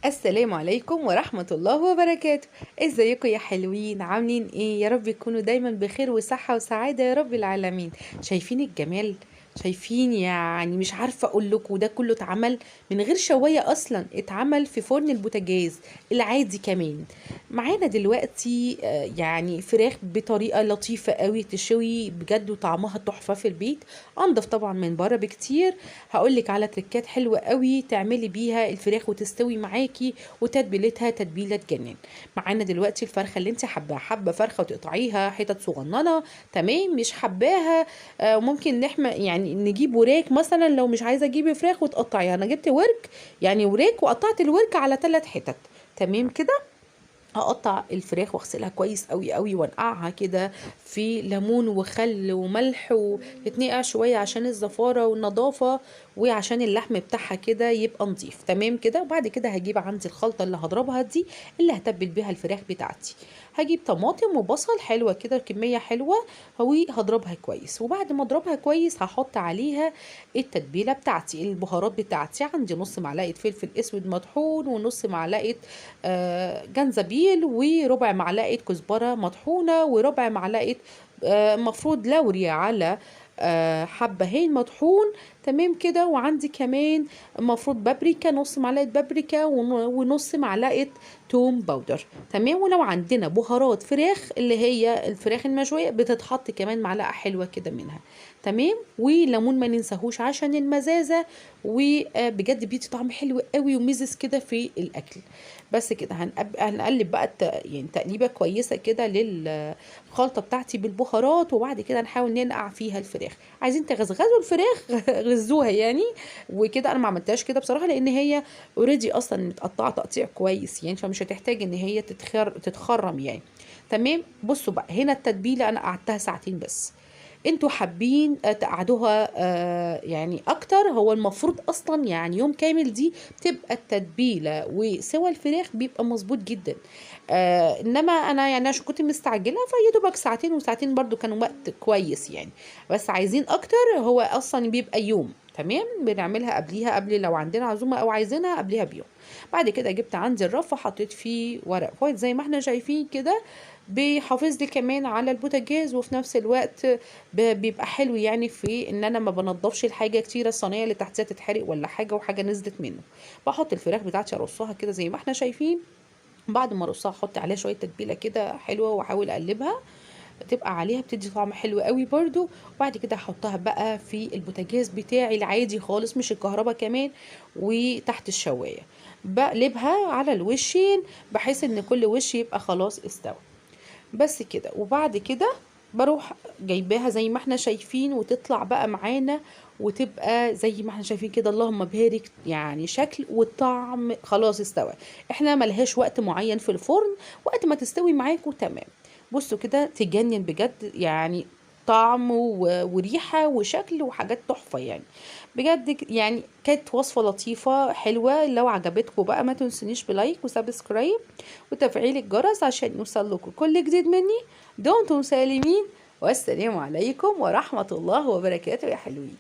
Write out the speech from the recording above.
السلام عليكم ورحمة الله وبركاته. ازيكم يا حلوين؟ عاملين ايه؟ يا رب يكونوا دايما بخير وصحة وسعادة يا رب العالمين. شايفين الجمال؟ شايفين؟ يعني مش عارفة اقول لكم، ده كله اتعمل من غير شواية اصلا، اتعمل في فرن البوتاجاز العادي كمان. معانا دلوقتي يعني فراخ بطريقة لطيفة قوي تشوي بجد، وطعمها تحفة في البيت، انضف طبعا من بره بكتير. هقولك على تركات حلوة قوي تعملي بيها الفراخ وتستوي معاكي، وتتبيلتها تتبيلة تجنن. معانا دلوقتي الفرخة اللي انت حباها، حابة فرخة وتقطعيها حتت صغننة تمام، مش حباها ممكن نحمى يعني نجيب وراك مثلا، لو مش عايزة تجيبي فراخ وتقطعيها. انا جبت ورك يعني وراك، وقطعت الورك على 3 حتت تمام كده. هقطع الفراخ واغسلها كويس قوي قوي، وانقعها كده في ليمون وخل وملح، ويتنقع شويه عشان الزفاره والنظافه، وعشان اللحم بتاعها كده يبقى نظيف تمام كده. وبعد كده هجيب عندي الخلطه اللي هضربها دي، اللي هتبل بيها الفراخ بتاعتي. هجيب طماطم وبصل حلوه كده، كميه حلوه، هضربها كويس. وبعد ما اضربها كويس هحط عليها التتبيله بتاعتي، البهارات بتاعتي. عندي نص معلقه فلفل اسود مطحون، ونص معلقه جنزبيل، وربع معلقة كزبرة مطحونة، وربع معلقة مفروض لوري، على حبهين مطحون تمام كده. وعندي كمان مفروض بابريكا، نص معلقة بابريكا، ونص معلقة توم باودر تمام. ولو عندنا بهارات فراخ اللي هي الفراخ المشوية بتتحط كمان معلقة حلوة كده منها تمام. وليمون ما ننساهوش عشان المزازة، وبجد بيدي طعم حلو قوي وميزز كده في الاكل. بس كده هنقلب بقى يعني تقليبه كويسه كده للخلطه بتاعتي بالبهارات. وبعد كده نحاول ننقع فيها الفراخ. عايزين تغزغزوا الفراخ غزوها يعني. وكده انا ما عملتهاش كده بصراحه، لان هي اوريدي اصلا متقطعه تقطيع كويس يعني، فمش هتحتاج ان هي تتخرم يعني تمام. بصوا بقى، هنا التتبيله انا قعدتها ساعتين بس. انتوا حابين تقعدوها يعني اكتر، هو المفروض اصلا يعني يوم كامل دي بتبقى التتبيله وسوى الفراخ بيبقى مظبوط جدا. انما انا يعني عشان كنت مستعجله، فيا دوبك ساعتين، وساعتين برضو كانوا وقت كويس يعني. بس عايزين اكتر، هو اصلا بيبقى يوم تمام، بنعملها قبليها، قبل لو عندنا عزومه او عايزينها قبليها بيوم. بعد كده جبت عندي الرف، حطيت فيه ورق فويل زي ما احنا شايفين كده، بيحافظ لي كمان على البوتاجاز، وفي نفس الوقت بيبقى حلو يعني في ان انا ما بنضفش الحاجه كتير، الصينيه اللي تحتها تتحرق ولا حاجه وحاجه نزلت منه. بحط الفراخ بتاعتي ارصها كده زي ما احنا شايفين. بعد ما ارصها احط عليها شويه تتبيله كده حلوه، واحاول اقلبها تبقى عليها، بتدي طعم حلو قوي برضو. وبعد كده احطها بقى في البوتاجاز بتاعي العادي خالص، مش الكهرباء كمان، وتحت الشوايه. بقلبها على الوشين بحيث ان كل وش يبقى خلاص استوى. بس كده. وبعد كده بروح جايباها زي ما احنا شايفين، وتطلع بقى معانا، وتبقى زي ما احنا شايفين كده، اللهم بارك، يعني شكل والطعم خلاص استوى. احنا ملهاش وقت معين في الفرن، وقت ما تستوي معاكم تمام. بصوا كده تجنن بجد يعني، طعم وريحة وشكل وحاجات تحفة يعني. بجد يعني كانت وصفة لطيفة حلوة. لو عجبتكم بقى ما تنسونيش بلايك وسبسكرايب وتفعيل الجرس عشان يوصل لكم كل جديد مني. دمتم سالمين، والسلام عليكم ورحمة الله وبركاته يا حلوين.